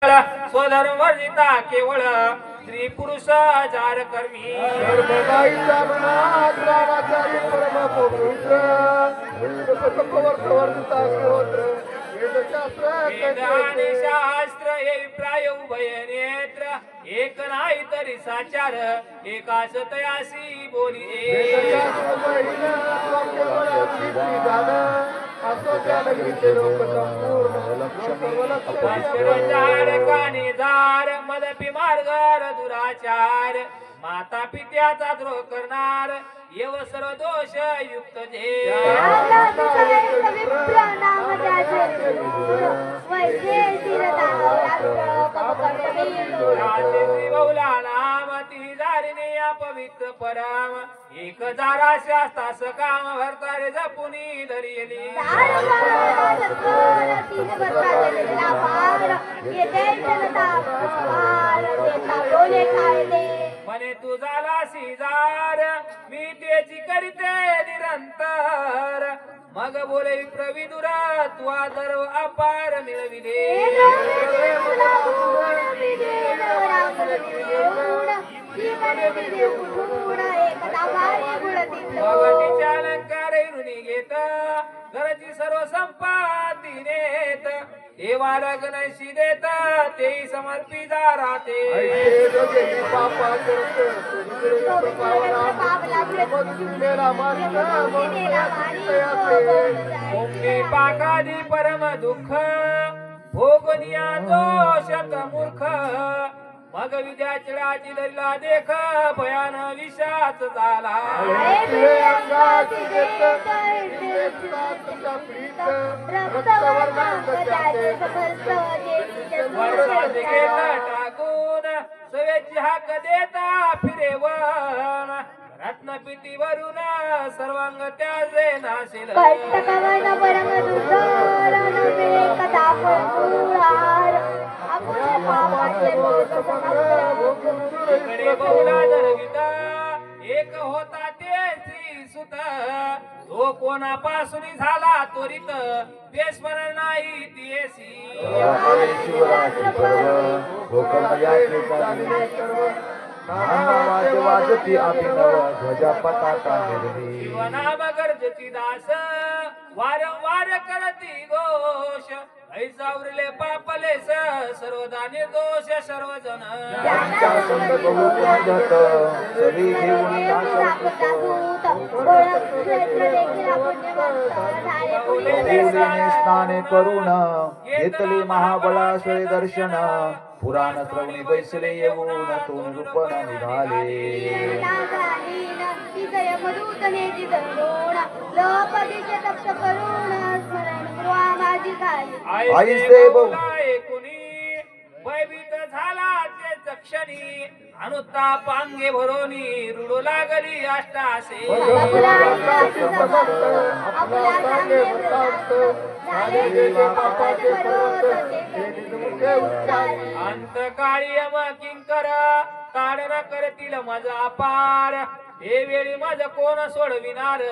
स्वधर्म वर्जिता केवळ स्त्री पुरुष जार कर्मी शास्त्र प्राय उभय नेत्र एक नाही तरी साचार एकाच तयासी बोली मदपी मार्गार दुराचार माता पित्याचा द्रोह करणार येव सर्व दोष युक्त पवित्र परम एक जारा शास्तास काम भरतारे जपुनी धरियली मने तू झाला सिजार मी त्याची करीते निरंतर मग बोले प्रविदुर तू आदर अपार मिळविले भगवतीच्या अलंकार ऋणी घेत घरची सर्व संपत्ती नेत हे वारग नशी देत ते समर्पी राहते मुक्ती पाकादी परम दुःख भोगनिया दोषत मूर्ख मग विद्या चिडाची दरिला देख भयान विषाच झाला टाकून सवेची हाक देता फिरेवन रत्नपिती वरून सर्वांग त्याचे नाशिल एक होता ते सुत तो कोणापासून झाला त्वरित ते स्मरण नाही तियेसी वाजती अभिनव ध्वजा पताका शिवनाम गर्जती दास वारंवार करती घोष ऐसा उरले पापले सर्वदा निर्दोष सर्वजन स्नाने करून घेतले महाबळासुरे दर्शन पुराण श्रवणी बैसले येऊन तो निरूपण निघाले आईसे कुणी भयभीत झाला ते क्षणी अनुताप अंगे भरोनी रुडू लागली अष्टासे अंतकाळी यम किंकर ताडन करतील माझा अपार हे वेळी माझ कोण सोडविनार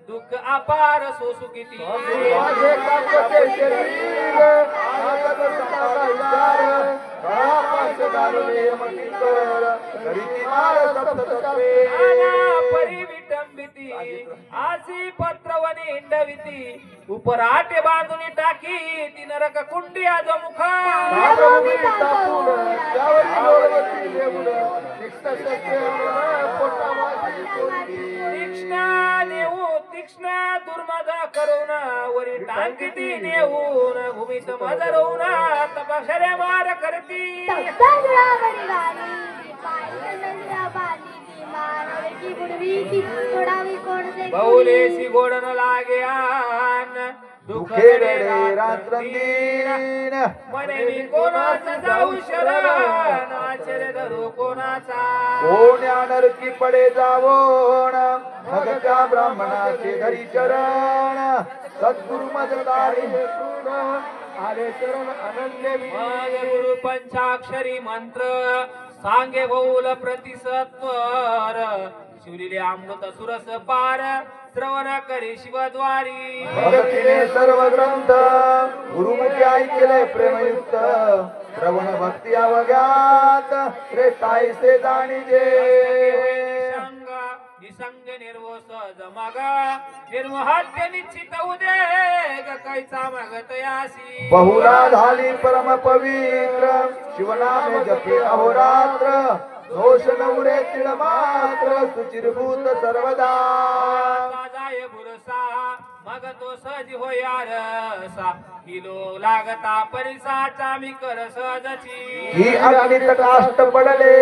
दुःख अपार सोसू किती परिविटंबिती आसी पत्रवनी हिंडविती उपराटे बांधून टाकी ती नरक कुंडी आज मुख तीक्ष्ण दुर्मद करून वरी टांगती नेऊन भूमीत मजरवून तपक्षरे मार करती बहुलेसी गोडन लागे आन दुखे रडे रात्रंदीन मने मी कोणाचा जाऊ शरण आचरे धरू कोणाचा कोण्या नरकी पडे जावोण मग त्या ब्राह्मणाचे धरी चरण सद्गुरु मजदारी आले चरण अनन्य गुरु पंचाक्षरी मंत्र सांगे बहुल प्रतिसत्वर शिवलिले अमृत सुरस पार श्रवण करी शिवद्वारी भक्तीने सर्व ग्रंथ गुरुमुखी ऐकले प्रेमयुक्त श्रवण भक्ती अवघ्यात श्रेष्ठाईसे जाणीजे निसंग निर्वो सहज मग निर्मोहाद्य निश्चित उदेग कैचा मग तयासी बहुला झाली परम पवित्र शिवनामे जपे अहोरात्र दोष नवरे तिळ मात्र सुचिरभूत सर्वदा जाय बुरसा मग तो सहज होयारसा किलो लागता परिसाचा मी कर सहजची ही अग्नित काष्ट पडले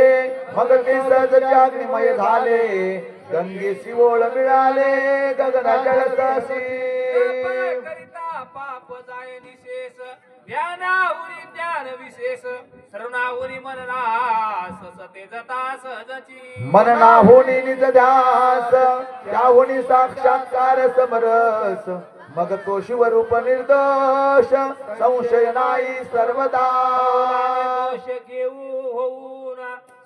मग ते सहज अग्निमय झाले गंगे शिवोळ मिळाले गगन जळतासी करिता पाप जाय निशेष ध्यानाहुरी ज्ञान विशेष सर्वनाहुरी मननास सते जता सहजची मनना होणी निज ध्यास त्याहुनी साक्षात्कार समरस मग तो शिवरूप निर्दोष संशय नाही सर्वदा दोष घेऊ होऊन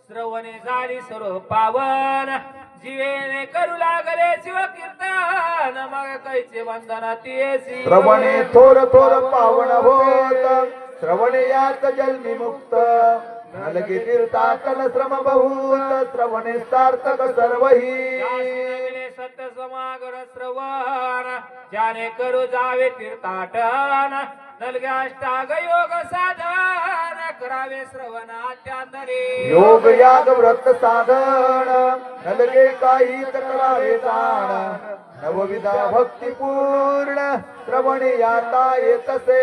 श्रवणे झाली सर्व पावन जीवेने करू लागले शिव कीर्तन मग कैचे वंदना तेसी श्रवणे थोर थोर पावन होत श्रवणे यात जन्मी मुक्त नलगे तीर्थाटन श्रम बहुत श्रवणे सार्थक सर्वही सत्य समागर श्रवण ज्याने करू जावे तीर्थाटन नलगाष्टाग योग साधन करावे श्रवणात्यांतरे योग याग व्रत साधन नलगे काहीच करावे जाण नवविधा भक्ती पूर्ण श्रवणे याता येतसे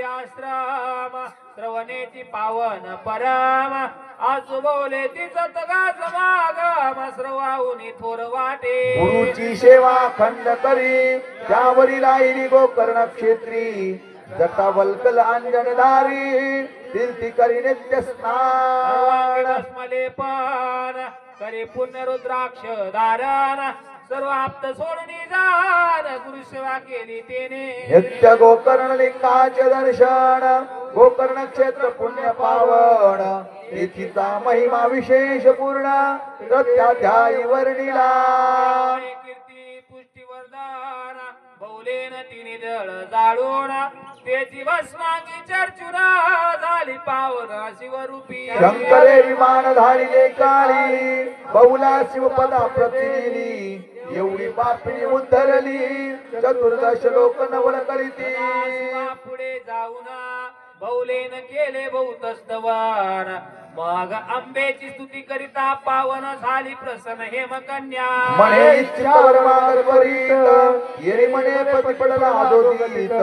आश्रम श्रवणेची पावन परम आजोबवले तिचं तगा समागम श्रवाहुनी थोर वाटे गुरुची सेवा खंड करी त्यावरी लाईली गोकर्ण क्षेत्री जटा वल्कल अंजनधारी तीर्थी करी नित्य स्नान मलेपन करे पुण्य रुद्राक्ष धारण सर्व आप्त सोडून जाण गुरु सेवा केली तेने नित्य गोकर्ण लिंगाचे दर्शन गोकर्ण क्षेत्र पुण्य पावन तिथीचा महिमा विशेष पूर्ण प्रत्याध्यायी वर्णिला कीर्ती पुष्टी वरदान बहुलेन तिने दळ जाळून त्याची भस्मांगी चर्चून झाली पावन शिवरूपी शंकरे विमान धारिले काळी बहुला शिवपदा प्रतिदिली एवढी पापणी उद्धरली चतुर्दश लोक नवल करीती पुढे जाऊन बहुलेन केले बहुत स्तवन मग आंबेची स्तुती करिता पावन झाली प्रसन्न हेमकन्या म्हणे इच्छितावर मागर करीत येरी म्हणे पती पडला आदोदीत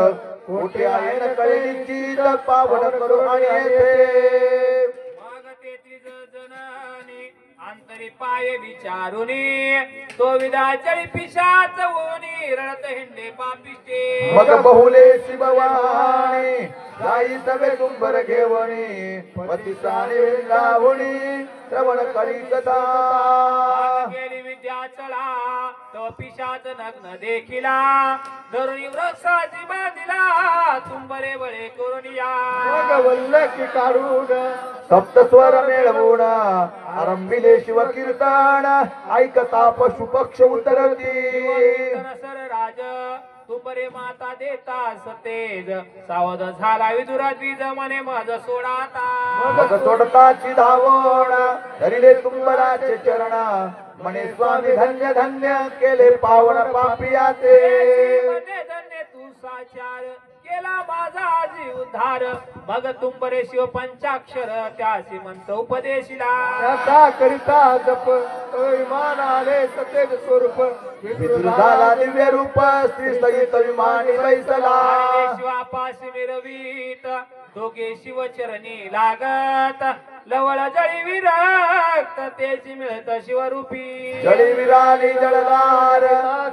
कोठे आहे न कळे निश्चित पावन करू आणि येथे मग तेथील जननी अंतरी पाय विचारुनी तो विदाचळी पिशाच ओनी रडत हिंडे पापिष्टे मग बहुले शिववाणी जाई सवे तुंबर घेवणी पती साने लावणी श्रवण करी कथा गेली विद्या चळा तो पिशाच नग्न देखिला धरुणी वृक्षाची बांधिला तुंबरे बळे करून या वल्लकी काढून सप्तस्वर मेळवून आरंभिले शिव कीर्तन ऐकता पशु पक्ष उतरती सर राज तुंबरे माता देता सतेज सावध झाला विदुरा द्विज मने मज सोडाता मग सोडताची धावण धरिले तुंबराचे चरण म्हणे स्वामी धन्य धन्य केले पावन पापियाचे धन्य धन्य तू साचार केला माझा आजी उद्धार मग तुंबरे शिव पंचाक्षर त्यासी मंत्र उपदेशिला त्याचा करिता जप विमान आले सतेज स्वरूप झाला दिव्य रूप श्री सहित विमानी बैसला शिवापाशी मिरवीत दोघे शिवचरणी लागत लवळ जळी विरक्त तेची मिळत शिवरूपी जळी विराली जळदार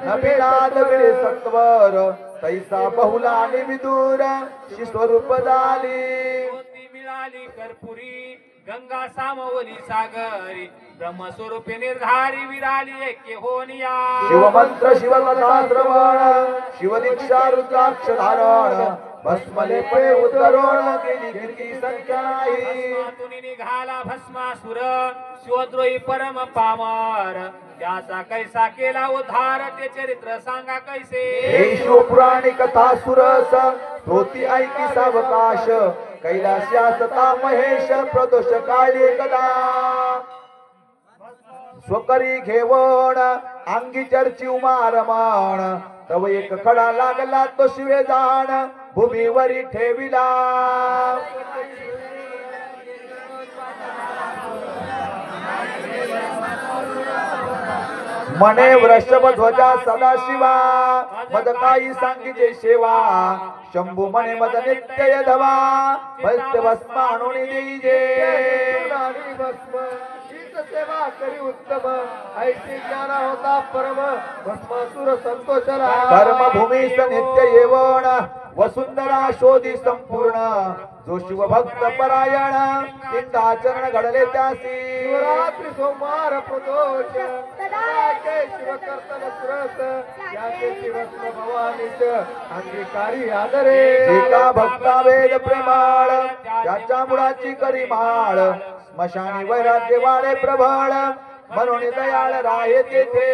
नभिनाद विरे सत्वर तैसा बहुला आणि विदूर शिस्वरूप झाली मोती मिळाली कर्पुरी गंगा सामवली सागरी ब्रह्मस्वरूपी निर्धारी विराली ऐक्य होनिया शिवमंत्र शिवकथा श्रवण शिवदीक्षा रुद्राक्ष धारण भस्मलेपे उतरून गेली किती संख्या नाही. भस्मातून निघाला भस्मासुर शिवद्रोही परम पामर त्याचा कैसा केला उद्धार ते चरित्र सांगा कैसे. हे शिवपुराणी कथा सुरस स्तोती ऐकी सावकाश कैलास्यासता महेश प्रदोष काळी कदा स्वकरी घेवण अंगी चर्ची उमारमण तव एक खडा लागला तो शिवे जाण भूमीवरी ठेविला. मने वृषभ ध्वजा सदाशिवा मद काही सांगिजे सेवा शंभू मने मद नित्य यधवा भस्य भस्म आणून देईजे. सेवा करी उत्तम ऐशी ज्ञान होता परम भस्मासुर संतोषला. कर्मभूमीस नित्य येवण वसुंधरा शोधी संपूर्ण जो शिवभक्त परायण तीर्थाचरण घडले त्यासी. शिवरात्री सोमवार प्रदोष शिवकर्तन सुरस याचे शिवस्व भवानीच अंगीकारी आदरे. एका भक्ता वेद प्रेमाळ त्याच्या मुळाची करी माळ स्मशानी वैराग्य वाढे प्रबळ म्हणून दयाळ राहे तेथे.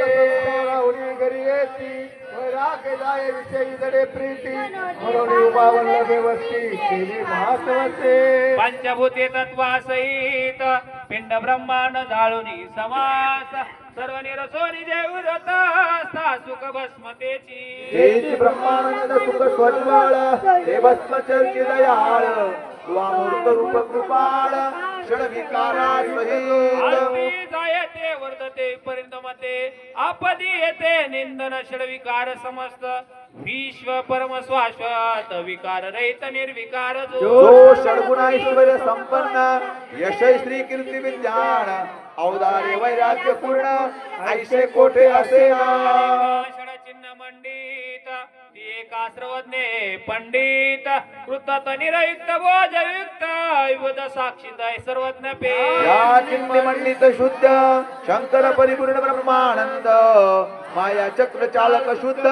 घरी येती वैराग्य जाय विषयी जडे प्रीती म्हणून उमावल्ल व्यवस्थी केली महासवते. पंचभूते तत्वासहित पिंड ब्रह्मांड जाळूनी समास सर्व निरसोनी जे उरत असता सुख भस्मतेची. तेची ब्रह्मानंद सुख स्वज्वळ ते भस्म चर्ची दयाळ स्वामूर्त रूप कृपाळ षडविकारा सहित. जायते वर्धते परिणमते आपदी येते निंदन षडविकार समस्त विश्व परम शाश्वत विकार रहित निर्विकार जो षडगुणाईश्वर संपन्न यश श्री कीर्ती विद्यान औदार्य वैराग्य पूर्ण ऐसे कोठे असे. षडचिन्ह मंडित एका सर्वज्ञे पंडित कृतत निरयुक्त बोधयुक्त विबुध साक्षीत सर्वज्ञ पे. या चिन्ह मंडित शुद्ध शंकर परिपूर्ण ब्रह्मानंद माया चक्र चालक शुद्ध